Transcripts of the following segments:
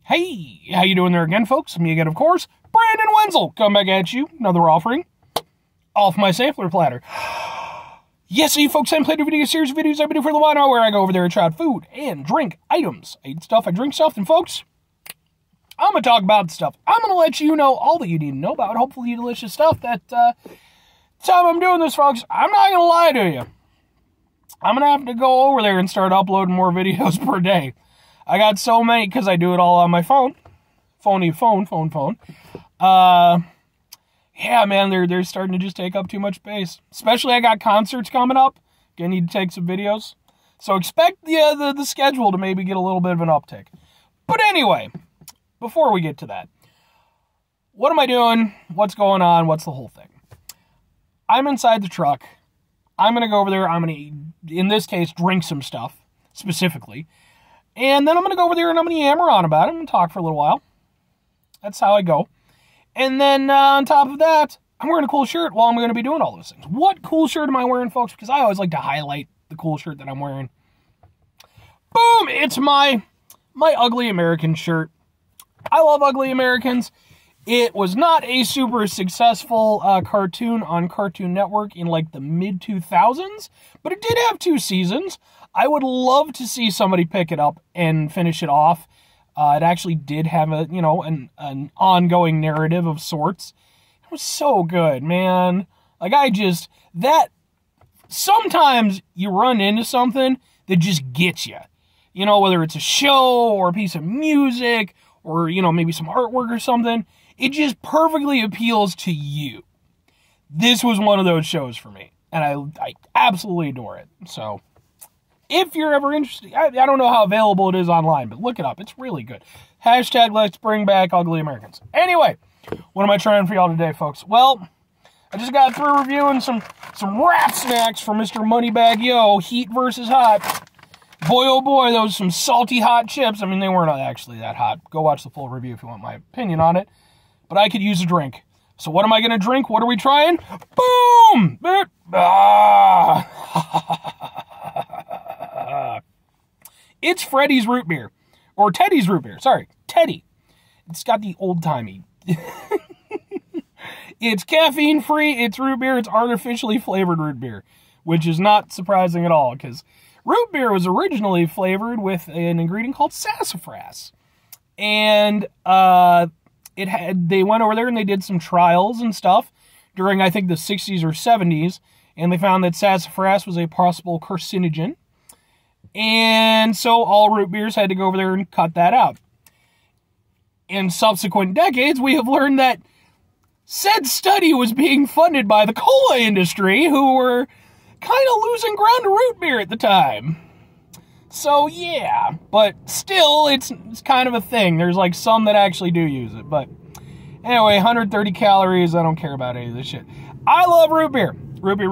Hey, how you doing there again, folks? Me again, of course, Brandon Wenzel. Come back at you, another offering off my sampler platter. Yes, you folks, I'm playing a video series of videos I've been doing for a while now where I go over there and try out food and drink items. I eat stuff, I drink stuff, and folks, I'm going to talk about stuff. I'm going to let you know all that you need to know about, hopefully delicious stuff. That time I'm doing this, folks, I'm not going to lie to you. I'm going to have to go over there and start uploading more videos per day. I got so many because I do it all on my phone. Phone. Yeah, man, they're starting to just take up too much space. Especially I got concerts coming up. Gonna need to take some videos. So expect the schedule to maybe get a little bit of an uptick. But anyway, before we get to that, what am I doing? What's going on? What's the whole thing? I'm inside the truck. I'm going to go over there. I'm going to, in this case, drink some stuff, specifically. And then I'm going to go over there and I'm going to yammer on about it and talk for a little while. That's how I go. And then on top of that, I'm wearing a cool shirt while I'm going to be doing all those things. What cool shirt am I wearing, folks? Because I always like to highlight the cool shirt that I'm wearing. Boom! It's my Ugly American shirt. I love Ugly Americans. It was not a super successful cartoon on Cartoon Network in like the mid-2000s, but it did have 2 seasons. I would love to see somebody pick it up and finish it off. It actually did have a, an ongoing narrative of sorts. It was so good, man. Like, sometimes you run into something that just gets you. You know, whether it's a show or a piece of music or, maybe some artwork or something. It just perfectly appeals to you. This was one of those shows for me. And I absolutely adore it. So, if you're ever interested, I don't know how available it is online, but look it up. It's really good. Hashtag let's bring back Ugly Americans. Anyway, what am I trying for y'all today, folks? Well, I just got through reviewing some wrap snacks from Mr. Moneybag Yo, Heat versus Hot. Boy, oh boy, those some salty hot chips. I mean, they weren't actually that hot. Go watch the full review if you want my opinion on it. But I could use a drink. So what am I going to drink? What are we trying? Boom! It's Freddy's root beer. Or Teddy's root beer. Sorry, Teddy. It's got the old-timey. It's caffeine-free, it's root beer, it's artificially flavored root beer. Which is not surprising at all, because root beer was originally flavored with an ingredient called sassafras. And, they went over there and they did some trials and stuff during, I think, the 60s or 70s, and they found that sassafras was a possible carcinogen. And so all root beers had to go over there and cut that out. In subsequent decades, we have learned that said study was being funded by the cola industry, who were kind of losing ground to root beer at the time. So, yeah, but still, it's kind of a thing. There's, like, some that actually do use it, but anyway, 130 calories, I don't care about any of this shit. I love root beer. Root beer.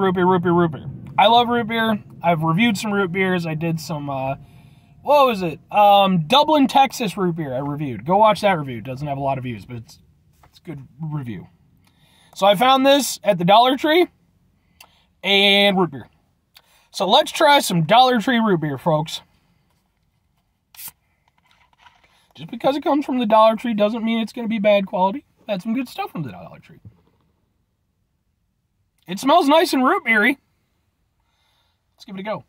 I love root beer. I've reviewed some root beers. I did some, what was it? Dublin, Texas root beer I reviewed. Go watch that review. It doesn't have a lot of views, but it's a good review. So I found this at the Dollar Tree, and root beer. So let's try some Dollar Tree root beer, folks. Just because it comes from the Dollar Tree doesn't mean it's going to be bad quality. That's some good stuff from the Dollar Tree. It smells nice and root beery. Let's give it a go.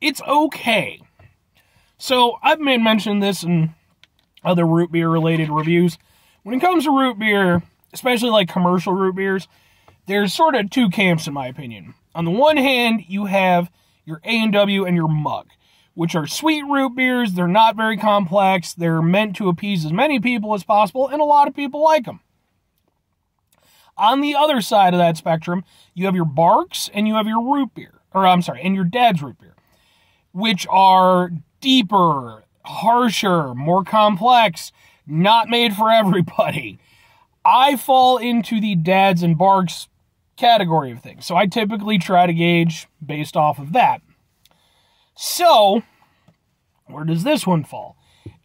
It's okay. So, I've made mention of this in other root beer related reviews. When it comes to root beer, especially like commercial root beers, there's sort of 2 camps in my opinion. On the one hand, you have your A&W and your mug, which are sweet root beers. They're not very complex. They're meant to appease as many people as possible, and a lot of people like them. On the other side of that spectrum, you have your Barks and you have your root beer. And your Dad's root beer, which are deeper, harsher, more complex, not made for everybody. I fall into the dads and barks category of things. So I typically try to gauge based off of that. So, where does this one fall?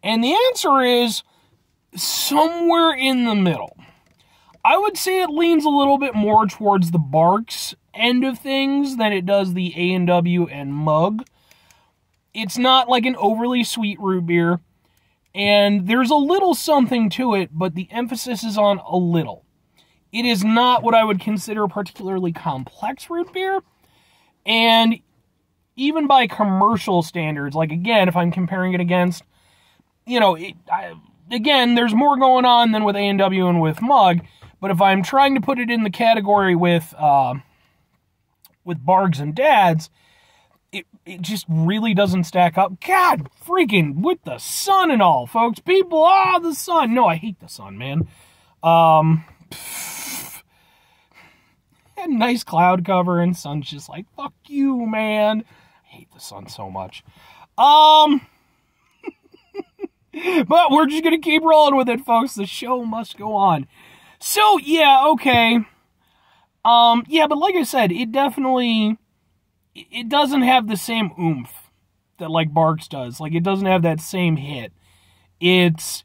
And the answer is somewhere in the middle. I would say it leans a little bit more towards the barks end of things than it does the A&W and mug. It's not like an overly sweet root beer, and there's a little something to it, but the emphasis is on a little. It is not what I would consider particularly complex root beer, and even by commercial standards, like again, if I'm comparing it against, you know, again, there's more going on than with A&W and with mug, but if I'm trying to put it in the category with Bargs and Dads, it just really doesn't stack up. God, freaking, with the sun and all, folks. People, the sun. No, I hate the sun, man. Nice cloud cover, and sun's just like, fuck you, man. I hate the sun so much. But we're just gonna keep rolling with it, folks. The show must go on. So, yeah, okay. Yeah, but like I said, it definitely, it doesn't have the same oomph that, like, Barks does. Like, it doesn't have that same hit. It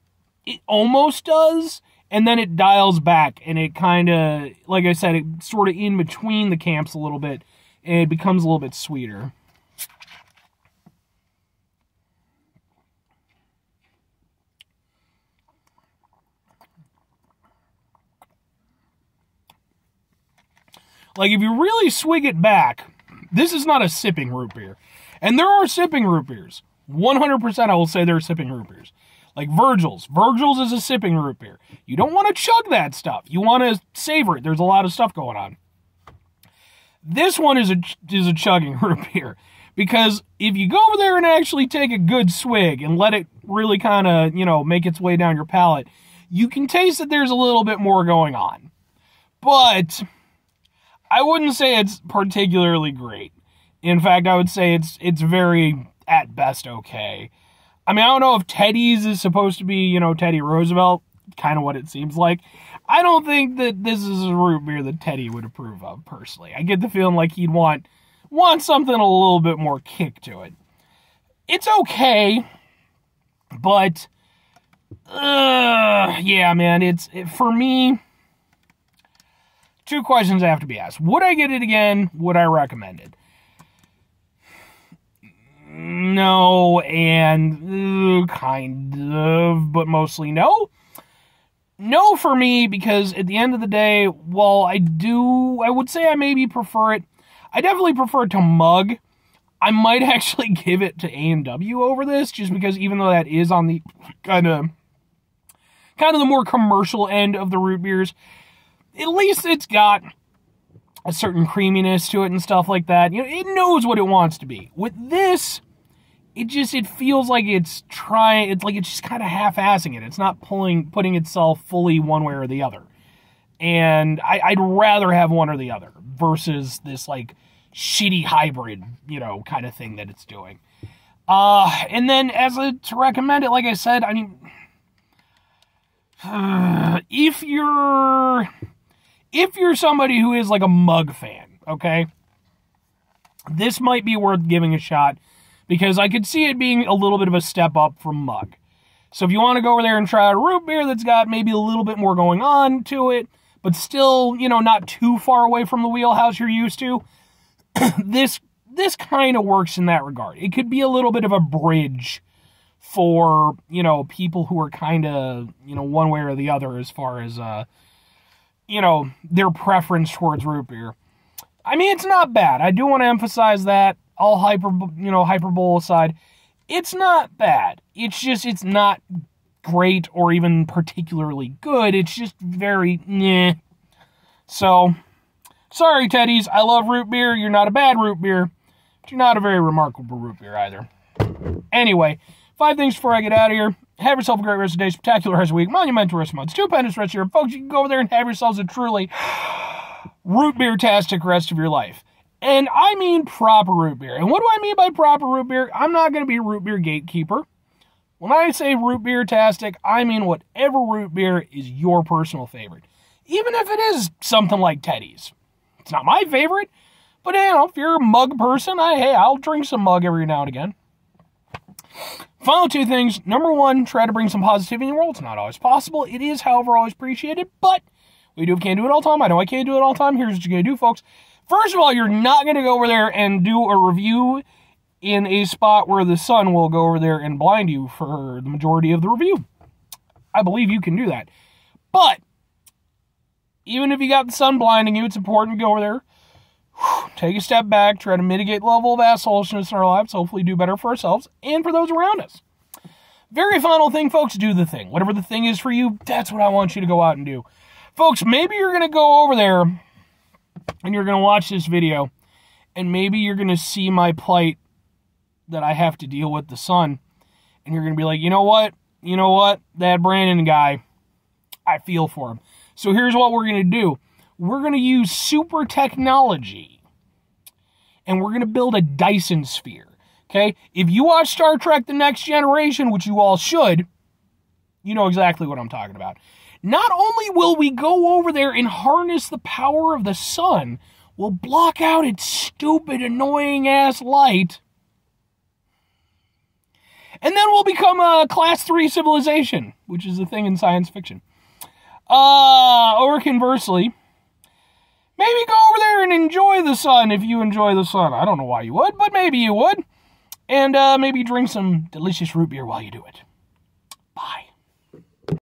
almost does, and then it dials back, and it kind of, like I said, it's sort of in between the camps a little bit, and it becomes a little bit sweeter. Like, if you really swig it back, this is not a sipping root beer. And there are sipping root beers. 100% I will say there are sipping root beers. Like Virgil's. Virgil's is a sipping root beer. You don't want to chug that stuff. You want to savor it. There's a lot of stuff going on. This one is a chugging root beer. Because if you go over there and actually take a good swig and let it really kind of, you know, make its way down your palate, you can taste that there's a little bit more going on. But I wouldn't say it's particularly great. In fact, I would say it's very, at best, okay. I mean, I don't know if Teddy's is supposed to be, you know, Teddy Roosevelt, kind of what it seems like. I don't think that this is a root beer that Teddy would approve of, personally. I get the feeling like he'd want something a little bit more kick to it. It's okay, but, yeah, man, for me, two questions have to be asked. Would I get it again? Would I recommend it? No, and kind of, but mostly no. No for me, because at the end of the day, while I would say I maybe prefer it. I definitely prefer it to mug. I might actually give it to A&W over this, just because even though that is on the kind of the more commercial end of the root beers, at least it's got a certain creaminess to it and stuff like that. You know, it knows what it wants to be. With this, it feels like it's just kind of half-assing it. It's not putting itself fully one way or the other. And I'd rather have one or the other versus this, like, shitty hybrid, you know, kind of thing that it's doing. And then to recommend it, like I said, I mean, if you're somebody who is like a mug fan, okay, this might be worth giving a shot, because I could see it being a little bit of a step up from mug. So if you want to go over there and try a root beer that's got maybe a little bit more going on to it, but still, you know, not too far away from the wheelhouse you're used to, this kind of works in that regard. It could be a little bit of a bridge for, you know, people who are kind of, you know, one way or the other as far as, you know, their preference towards root beer. I mean, it's not bad. I do want to emphasize that. All hyperbole aside, it's not bad. It's just, it's not great or even particularly good. It's just very meh. So, sorry, Teddies. I love root beer. You're not a bad root beer, but you're not a very remarkable root beer either. Anyway, 5 things before I get out of here. Have yourself a great rest of the day, spectacular rest of the week, monumental rest of the month, stupendous rest of your folks. You can go over there and have yourselves a truly root beer-tastic rest of your life. And I mean proper root beer. And what do I mean by proper root beer? I'm not going to be a root beer gatekeeper. When I say root beer-tastic, I mean whatever root beer is your personal favorite. Even if it is something like Teddy's. It's not my favorite, but if you're a mug person, I'll drink some mug every now and again. Final two things. Number one, try to bring some positivity in the world. It's not always possible. It is, however, always appreciated, but can't do it all the time. I know I can't do it all the time. Here's what you're going to do, folks. First of all, you're not going to go over there and do a review in a spot where the sun will go over there and blind you for the majority of the review. I believe you can do that. But even if you got the sun blinding you, it's important to go over there, take a step back, try to mitigate the level of assholishness in our lives, hopefully do better for ourselves and for those around us. Very final thing, folks, do the thing. Whatever the thing is for you, that's what I want you to go out and do. Folks, maybe you're going to go over there and you're going to watch this video, and maybe you're going to see my plight that I have to deal with the sun, and you're going to be like, you know what, that Brandon guy, I feel for him. So here's what we're going to do. We're going to use super technology, and we're going to build a Dyson sphere, okay? If you watch Star Trek The Next Generation, which you all should, you know exactly what I'm talking about. Not only will we go over there and harness the power of the sun, we'll block out its stupid, annoying-ass light, and then we'll become a Class 3 civilization, which is a thing in science fiction. Or conversely, maybe go over there and enjoy the sun if you enjoy the sun. I don't know why you would, but maybe you would. And maybe drink some delicious root beer while you do it. Bye.